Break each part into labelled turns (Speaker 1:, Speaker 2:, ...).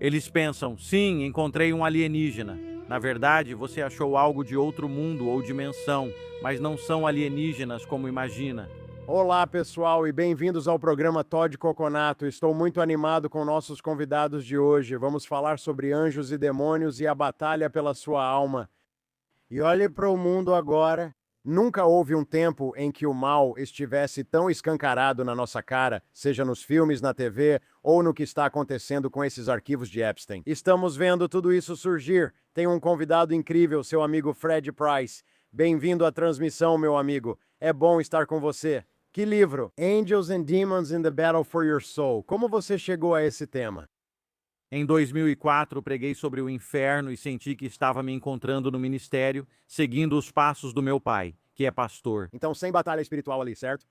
Speaker 1: Eles pensam, sim, encontrei um alienígena. Na verdade, você achou algo de outro mundo ou dimensão, mas não são alienígenas como imagina.
Speaker 2: Olá, pessoal, e bem-vindos ao programa Todd Coconato. Estou muito animado com nossos convidados de hoje. Vamos falar sobre anjos e demônios e a batalha pela sua alma. E olhe para o mundo agora. Nunca houve um tempo em que o mal estivesse tão escancarado na nossa cara, seja nos filmes, na TV ou no que está acontecendo com esses arquivos de Epstein. Estamos vendo tudo isso surgir. Tem um convidado incrível, seu amigo Fred Price. Bem-vindo à transmissão, meu amigo. É bom estar com você. Que livro? Angels and Demons in the Battle for Your Soul. Como você chegou a esse tema?
Speaker 1: Em 2004, preguei sobre o inferno e senti que estava me encontrando no ministério, seguindo os passos do meu pai, que é pastor,
Speaker 2: Então, sem batalha espiritual ali, certo?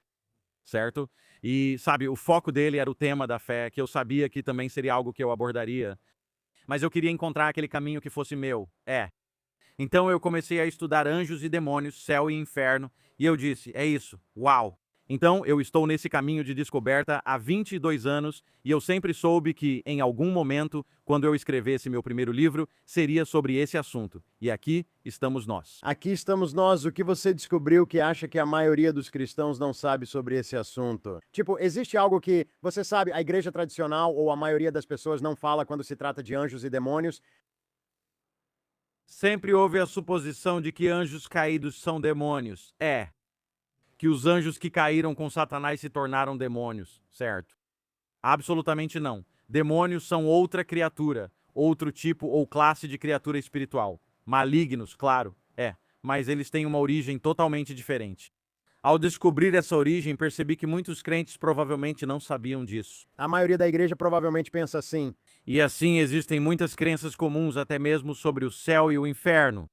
Speaker 1: certo? E, sabe, o foco dele era o tema da fé, que eu sabia que também seria algo que eu abordaria. Mas eu queria encontrar aquele caminho que fosse meu. Então eu comecei a estudar anjos e demônios, céu e inferno, e eu disse, é isso, uau! Então eu estou nesse caminho de descoberta há 22 anos e eu sempre soube que, em algum momento, quando eu escrevesse meu primeiro livro, seria sobre esse assunto. E aqui estamos nós.
Speaker 2: Aqui estamos nós. O que você descobriu que acha que a maioria dos cristãos não sabe sobre esse assunto? Tipo, existe algo que, você sabe, a igreja tradicional ou a maioria das pessoas não fala quando se trata de anjos e demônios?
Speaker 1: Sempre houve a suposição de que anjos caídos são demônios. Que os anjos que caíram com Satanás se tornaram demônios, certo? Absolutamente não. Demônios são outra criatura, outro tipo ou classe de criatura espiritual. Malignos, claro, mas eles têm uma origem totalmente diferente. Ao descobrir essa origem, percebi que muitos crentes provavelmente não sabiam disso.
Speaker 2: A maioria da igreja provavelmente pensa assim.
Speaker 1: E assim existem muitas crenças comuns até mesmo sobre o céu e o inferno.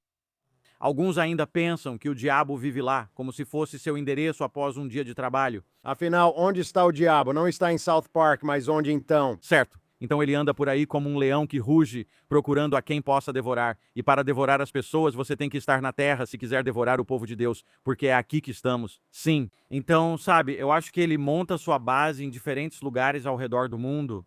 Speaker 1: Alguns ainda pensam que o diabo vive lá, como se fosse seu endereço após um dia de trabalho.
Speaker 2: Afinal, onde está o diabo? Não está em South Park, mas onde então?
Speaker 1: Certo. Então ele anda por aí como um leão que ruge, procurando a quem possa devorar. E para devorar as pessoas, você tem que estar na terra se quiser devorar o povo de Deus, porque é aqui que estamos. Sim. Então, sabe, eu acho que ele monta sua base em diferentes lugares ao redor do mundo.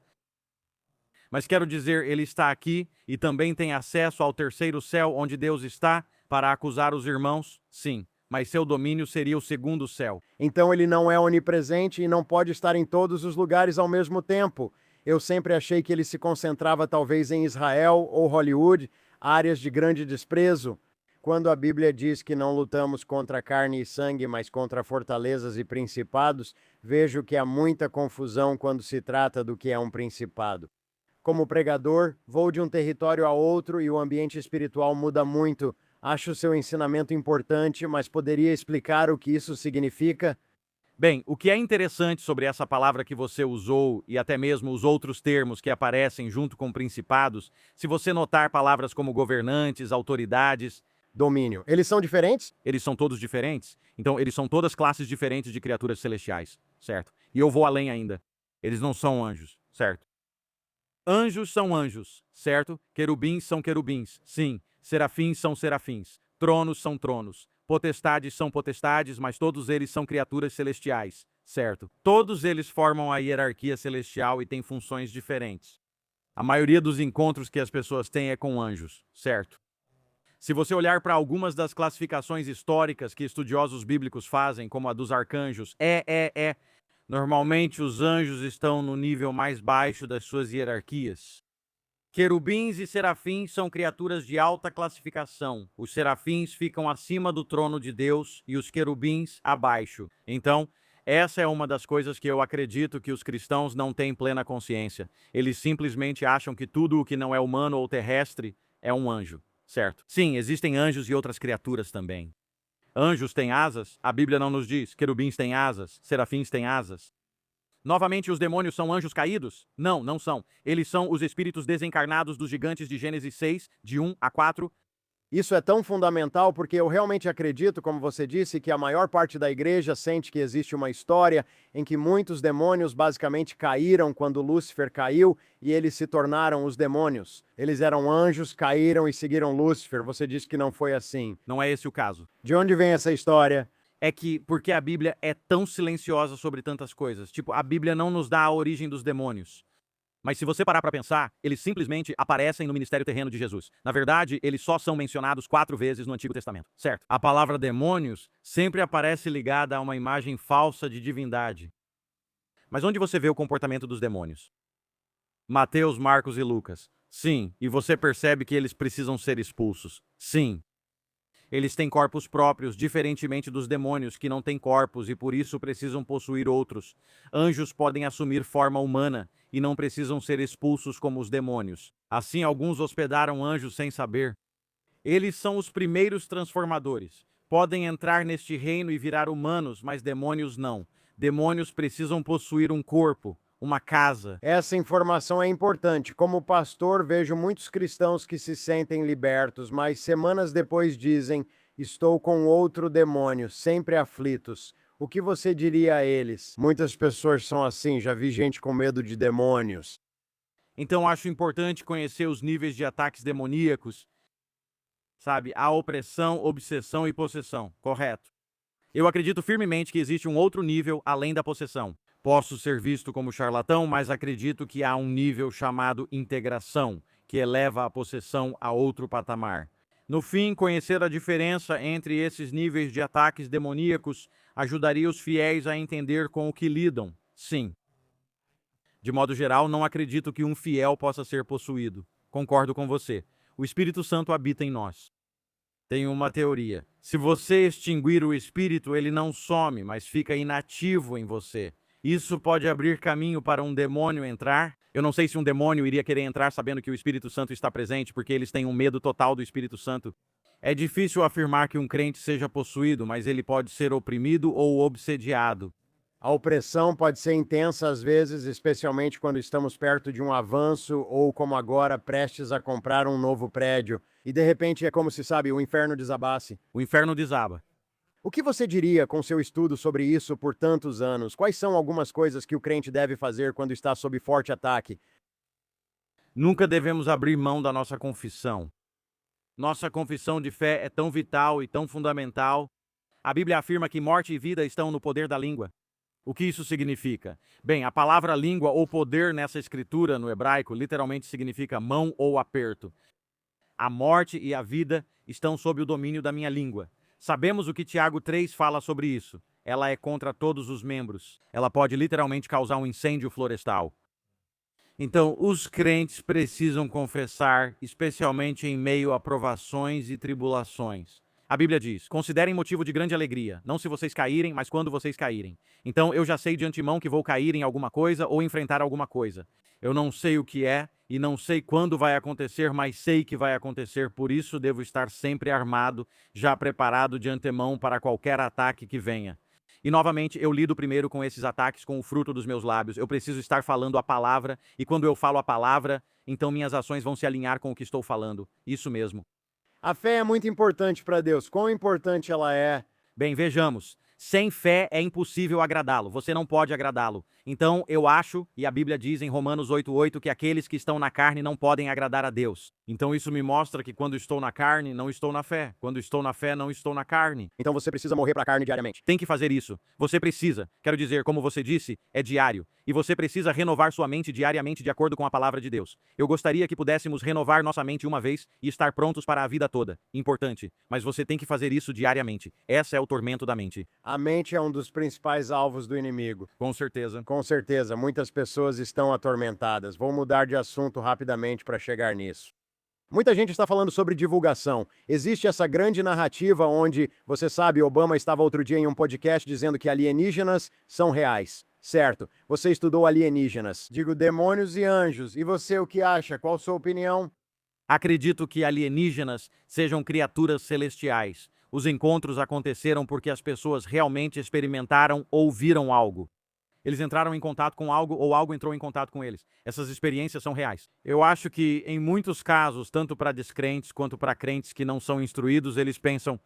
Speaker 1: Mas quero dizer, ele está aqui e também tem acesso ao terceiro céu onde Deus está para acusar os irmãos? Sim. Mas seu domínio seria o segundo céu.
Speaker 2: Então ele não é onipresente e não pode estar em todos os lugares ao mesmo tempo. Eu sempre achei que ele se concentrava talvez em Israel ou Hollywood, áreas de grande desprezo. Quando a Bíblia diz que não lutamos contra carne e sangue, mas contra fortalezas e principados, vejo que há muita confusão quando se trata do que é um principado. Como pregador, vou de um território a outro e o ambiente espiritual muda muito. Acho seu ensinamento importante, mas poderia explicar o que isso significa?
Speaker 1: Bem, o que é interessante sobre essa palavra que você usou e até mesmo os outros termos que aparecem junto com principados, se você notar palavras como governantes, autoridades,
Speaker 2: Domínio. Eles são diferentes?
Speaker 1: eles são todos diferentes. Então, eles são todas classes diferentes de criaturas celestiais, certo? E eu vou além ainda. Eles não são anjos, certo? Anjos são anjos, certo? Querubins são querubins, sim. Serafins são serafins. Tronos são tronos. Potestades são potestades, mas todos eles são criaturas celestiais, certo? Todos eles formam a hierarquia celestial e têm funções diferentes. A maioria dos encontros que as pessoas têm é com anjos, certo? Se você olhar para algumas das classificações históricas que estudiosos bíblicos fazem, como a dos arcanjos, normalmente os anjos estão no nível mais baixo das suas hierarquias. Querubins e serafins são criaturas de alta classificação. Os serafins ficam acima do trono de Deus e os querubins abaixo. Então, essa é uma das coisas que eu acredito que os cristãos não têm plena consciência. Eles simplesmente acham que tudo o que não é humano ou terrestre é um anjo, certo? Sim, existem anjos e outras criaturas também. Anjos têm asas? A Bíblia não nos diz. Querubins têm asas? Serafins têm asas? Novamente, os demônios são anjos caídos? Não, não são. Eles são os espíritos desencarnados dos gigantes de Gênesis 6, de 1 a 4.
Speaker 2: Isso é tão fundamental porque eu realmente acredito, como você disse, que a maior parte da igreja sente que existe uma história em que muitos demônios basicamente caíram quando Lúcifer caiu e eles se tornaram os demônios. Eles eram anjos, caíram e seguiram Lúcifer. Você disse que não foi assim.
Speaker 1: Não é esse o caso.
Speaker 2: De onde vem essa história?
Speaker 1: É que porque a Bíblia é tão silenciosa sobre tantas coisas. Tipo, a Bíblia não nos dá a origem dos demônios. Mas se você parar para pensar, eles simplesmente aparecem no ministério terreno de Jesus. Na verdade, eles só são mencionados 4 vezes no Antigo Testamento, certo? A palavra demônios sempre aparece ligada a uma imagem falsa de divindade. Mas onde você vê o comportamento dos demônios? Mateus, Marcos e Lucas. Sim, e você percebe que eles precisam ser expulsos. Sim. Eles têm corpos próprios, diferentemente dos demônios, que não têm corpos e por isso precisam possuir outros. Anjos podem assumir forma humana e não precisam ser expulsos como os demônios. Assim, alguns hospedaram anjos sem saber. Eles são os primeiros transformadores. Podem entrar neste reino e virar humanos, mas demônios não. Demônios precisam possuir um corpo, uma casa.
Speaker 2: Essa informação é importante. Como pastor, vejo muitos cristãos que se sentem libertos, mas semanas depois dizem: estou com outro demônio, sempre aflitos. O que você diria a eles? Muitas pessoas são assim, já vi gente com medo de demônios.
Speaker 1: Então acho importante conhecer os níveis de ataques demoníacos, sabe? A opressão, obsessão e possessão, correto? Eu acredito firmemente que existe um outro nível além da possessão. Posso ser visto como charlatão, mas acredito que há um nível chamado integração, que eleva a possessão a outro patamar. No fim, conhecer a diferença entre esses níveis de ataques demoníacos ajudaria os fiéis a entender com o que lidam. Sim. De modo geral, não acredito que um fiel possa ser possuído. Concordo com você. O Espírito Santo habita em nós. Tenho uma teoria. Se você extinguir o espírito, ele não some, mas fica inativo em você. Isso pode abrir caminho para um demônio entrar. Eu não sei se um demônio iria querer entrar sabendo que o Espírito Santo está presente, porque eles têm um medo total do Espírito Santo. É difícil afirmar que um crente seja possuído, mas ele pode ser oprimido ou obsediado.
Speaker 2: A opressão pode ser intensa às vezes, especialmente quando estamos perto de um avanço ou, como agora, prestes a comprar um novo prédio. E de repente é como se, sabe, o inferno desabasse.
Speaker 1: O inferno desaba.
Speaker 2: O que você diria com seu estudo sobre isso por tantos anos? Quais são algumas coisas que o crente deve fazer quando está sob forte ataque?
Speaker 1: Nunca devemos abrir mão da nossa confissão. Nossa confissão de fé é tão vital e tão fundamental. A Bíblia afirma que morte e vida estão no poder da língua. O que isso significa? Bem, a palavra língua ou poder nessa escritura no hebraico literalmente significa mão ou aperto. A morte e a vida estão sob o domínio da minha língua. Sabemos o que Tiago 3 fala sobre isso. Ela é contra todos os membros. Ela pode literalmente causar um incêndio florestal. Então, os crentes precisam confessar, especialmente em meio a provações e tribulações. A Bíblia diz: considerem motivo de grande alegria, não se vocês caírem, mas quando vocês caírem. Então, eu já sei de antemão que vou cair em alguma coisa ou enfrentar alguma coisa. Eu não sei o que é e não sei quando vai acontecer, mas sei que vai acontecer, por isso devo estar sempre armado, já preparado de antemão para qualquer ataque que venha. E novamente, eu lido primeiro com esses ataques com o fruto dos meus lábios. Eu preciso estar falando a palavra, e quando eu falo a palavra, então minhas ações vão se alinhar com o que estou falando. Isso mesmo.
Speaker 2: A fé é muito importante para Deus. Quão importante ela é?
Speaker 1: Bem, vejamos. Sem fé é impossível agradá-lo. Você não pode agradá-lo. Então, eu acho, e a Bíblia diz em Romanos 8:8, que aqueles que estão na carne não podem agradar a Deus. Então, isso me mostra que quando estou na carne, não estou na fé. Quando estou na fé, não estou na carne.
Speaker 2: Então você precisa morrer para a carne diariamente.
Speaker 1: Tem que fazer isso. Você precisa. Quero dizer, como você disse, é diário. E você precisa renovar sua mente diariamente de acordo com a palavra de Deus. Eu gostaria que pudéssemos renovar nossa mente uma vez e estar prontos para a vida toda. Importante. Mas você tem que fazer isso diariamente. Essa é o tormento da mente.
Speaker 2: A mente é um dos principais alvos do inimigo.
Speaker 1: Com certeza.
Speaker 2: Com certeza, muitas pessoas estão atormentadas. Vou mudar de assunto rapidamente para chegar nisso. Muita gente está falando sobre divulgação. Existe essa grande narrativa onde, você sabe, Obama estava outro dia em um podcast dizendo que alienígenas são reais. Certo, você estudou alienígenas. Digo demônios e anjos. E você o que acha? Qual a sua opinião?
Speaker 1: Acredito que alienígenas sejam criaturas celestiais. Os encontros aconteceram porque as pessoas realmente experimentaram ou viram algo. Eles entraram em contato com algo ou algo entrou em contato com eles. Essas experiências são reais. Eu acho que, em muitos casos, tanto para descrentes quanto para crentes que não são instruídos, eles pensam: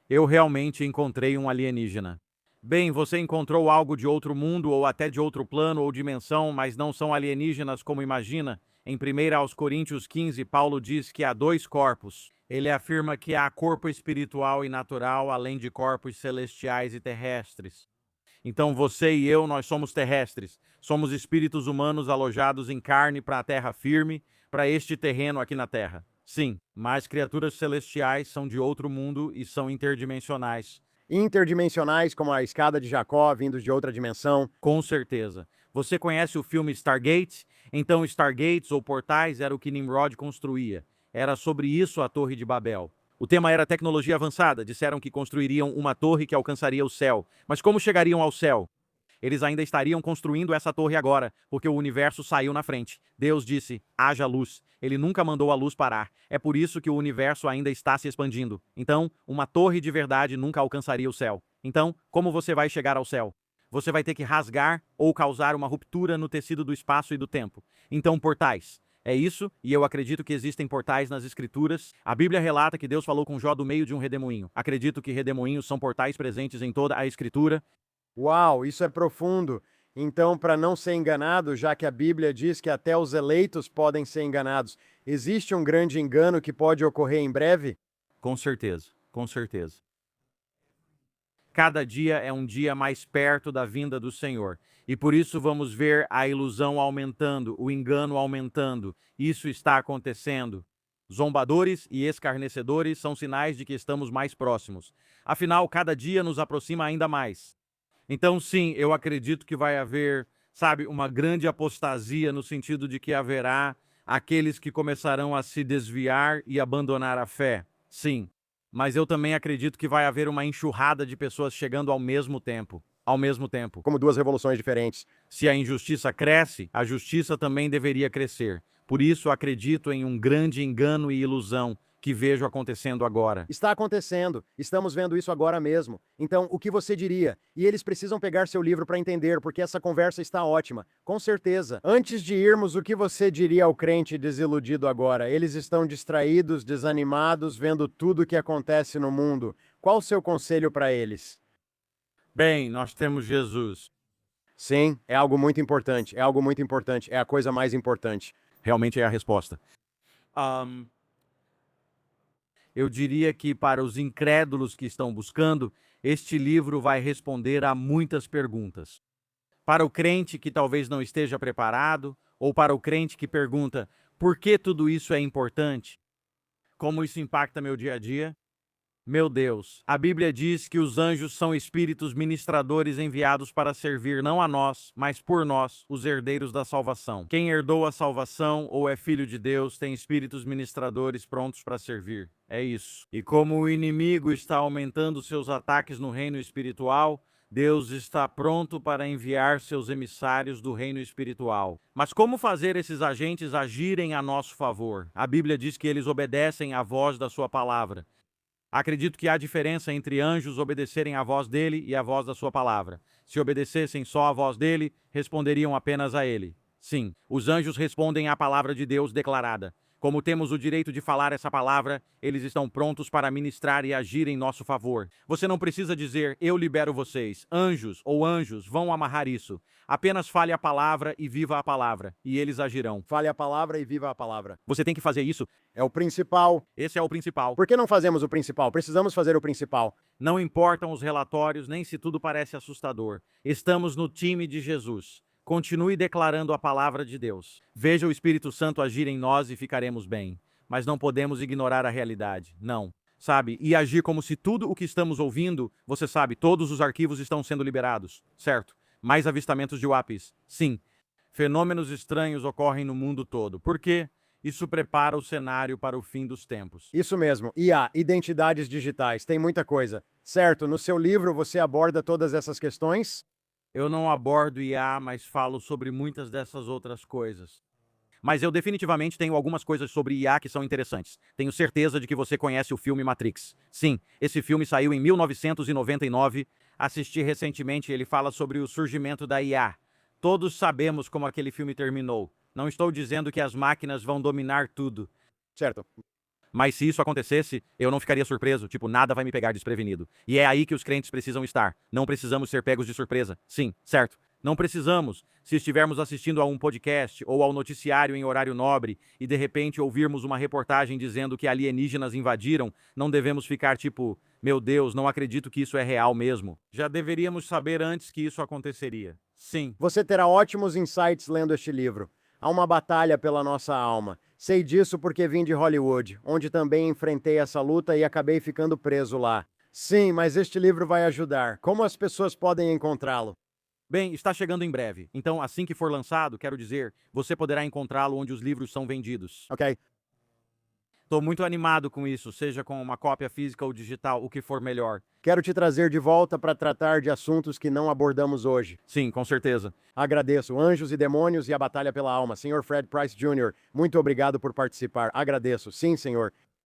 Speaker 1: eu realmente encontrei um alienígena. Bem, você encontrou algo de outro mundo ou até de outro plano ou dimensão, mas não são alienígenas como imagina. Em 1 Coríntios 15, Paulo diz que há 2 corpos. Ele afirma que há corpo espiritual e natural, além de corpos celestiais e terrestres. Então você e eu, nós somos terrestres. Somos espíritos humanos alojados em carne para a terra firme, para este terreno aqui na terra. Sim, mas criaturas celestiais são de outro mundo e são interdimensionais.
Speaker 2: Interdimensionais, como a escada de Jacó, vindos de outra dimensão.
Speaker 1: Com certeza. Você conhece o filme Stargate? Então, Stargates ou portais era o que Nimrod construía. Era sobre isso a Torre de Babel. O tema era tecnologia avançada. Disseram que construiriam uma torre que alcançaria o céu. Mas como chegariam ao céu? Eles ainda estariam construindo essa torre agora, porque o universo saiu na frente. Deus disse: haja luz. Ele nunca mandou a luz parar. É por isso que o universo ainda está se expandindo. Então, uma torre de verdade nunca alcançaria o céu. Então, como você vai chegar ao céu? Você vai ter que rasgar ou causar uma ruptura no tecido do espaço e do tempo. Então, portais. É isso, e eu acredito que existem portais nas escrituras. A Bíblia relata que Deus falou com Jó do meio de um redemoinho. Acredito que redemoinhos são portais presentes em toda a escritura.
Speaker 2: Uau, isso é profundo. Então, para não ser enganado, já que a Bíblia diz que até os eleitos podem ser enganados, existe um grande engano que pode ocorrer em breve?
Speaker 1: Com certeza, com certeza. Cada dia é um dia mais perto da vinda do Senhor. E por isso vamos ver a ilusão aumentando, o engano aumentando. Isso está acontecendo. Zombadores e escarnecedores são sinais de que estamos mais próximos. Afinal, cada dia nos aproxima ainda mais. Então, sim, eu acredito que vai haver, sabe, uma grande apostasia no sentido de que haverá aqueles que começarão a se desviar e abandonar a fé. Sim. Mas eu também acredito que vai haver uma enxurrada de pessoas chegando ao mesmo tempo. Ao mesmo tempo.
Speaker 2: Como duas revoluções diferentes.
Speaker 1: Se a injustiça cresce, a justiça também deveria crescer. Por isso acredito em um grande engano e ilusão que vejo acontecendo agora.
Speaker 2: Está acontecendo. Estamos vendo isso agora mesmo. Então, o que você diria? E eles precisam pegar seu livro para entender, porque essa conversa está ótima. Com certeza. Antes de irmos, o que você diria ao crente desiludido agora? Eles estão distraídos, desanimados, vendo tudo o que acontece no mundo. Qual o seu conselho para eles?
Speaker 1: Bem, nós temos Jesus.
Speaker 2: Sim, é algo muito importante. É algo muito importante. É a coisa mais importante.
Speaker 1: Realmente é a resposta. Eu diria que para os incrédulos que estão buscando, este livro vai responder a muitas perguntas. Para o crente que talvez não esteja preparado, ou para o crente que pergunta por que tudo isso é importante, como isso impacta meu dia a dia. Meu Deus, a Bíblia diz que os anjos são espíritos ministradores enviados para servir não a nós, mas por nós, os herdeiros da salvação. Quem herdou a salvação ou é filho de Deus tem espíritos ministradores prontos para servir. É isso. E como o inimigo está aumentando seus ataques no reino espiritual, Deus está pronto para enviar seus emissários do reino espiritual. Mas como fazer esses agentes agirem a nosso favor? A Bíblia diz que eles obedecem à voz da sua palavra. Acredito que há diferença entre anjos obedecerem à voz dele e à voz da sua palavra. Se obedecessem só à voz dele, responderiam apenas a ele. Sim, os anjos respondem à palavra de Deus declarada. Como temos o direito de falar essa palavra, eles estão prontos para ministrar e agir em nosso favor. Você não precisa dizer, eu libero vocês. Anjos ou anjos vão amarrar isso. Apenas fale a palavra e viva a palavra, e eles agirão.
Speaker 2: Fale a palavra e viva a palavra.
Speaker 1: Você tem que fazer isso.
Speaker 2: É o principal.
Speaker 1: Esse é o principal.
Speaker 2: Por que não fazemos o principal? Precisamos fazer o principal.
Speaker 1: Não importam os relatórios, nem se tudo parece assustador. Estamos no time de Jesus. Continue declarando a palavra de Deus. Veja o Espírito Santo agir em nós e ficaremos bem. Mas não podemos ignorar a realidade. Não. Sabe? E agir como se tudo o que estamos ouvindo, você sabe, todos os arquivos estão sendo liberados. Certo? Mais avistamentos de UAPs. Sim. Fenômenos estranhos ocorrem no mundo todo. Por quê? Isso prepara o cenário para o fim dos tempos.
Speaker 2: Isso mesmo. IA, identidades digitais. Tem muita coisa. Certo, no seu livro você aborda todas essas questões?
Speaker 1: Eu não abordo IA, mas falo sobre muitas dessas outras coisas. Mas eu definitivamente tenho algumas coisas sobre IA que são interessantes. Tenho certeza de que você conhece o filme Matrix. Sim, esse filme saiu em 1999. Assisti recentemente e ele fala sobre o surgimento da IA. Todos sabemos como aquele filme terminou. Não estou dizendo que as máquinas vão dominar tudo.
Speaker 2: Certo.
Speaker 1: Mas se isso acontecesse, eu não ficaria surpreso, tipo, nada vai me pegar desprevenido. E é aí que os crentes precisam estar. Não precisamos ser pegos de surpresa. Sim, certo. Não precisamos. Se estivermos assistindo a um podcast ou ao noticiário em horário nobre e de repente ouvirmos uma reportagem dizendo que alienígenas invadiram, não devemos ficar tipo, meu Deus, não acredito que isso é real mesmo. Já deveríamos saber antes que isso aconteceria. Sim.
Speaker 2: Você terá ótimos insights lendo este livro. Há uma batalha pela nossa alma. Sei disso porque vim de Hollywood, onde também enfrentei essa luta e acabei ficando preso lá. Sim, mas este livro vai ajudar. Como as pessoas podem encontrá-lo?
Speaker 1: Bem, está chegando em breve. Então, assim que for lançado, quero dizer, você poderá encontrá-lo onde os livros são vendidos.
Speaker 2: Ok?
Speaker 1: Estou muito animado com isso, seja com uma cópia física ou digital, o que for melhor.
Speaker 2: Quero te trazer de volta para tratar de assuntos que não abordamos hoje.
Speaker 1: Sim, com certeza.
Speaker 2: Agradeço. Anjos e Demônios e a Batalha pela Alma. Senhor Fred Price Jr., muito obrigado por participar. Agradeço. Sim, senhor.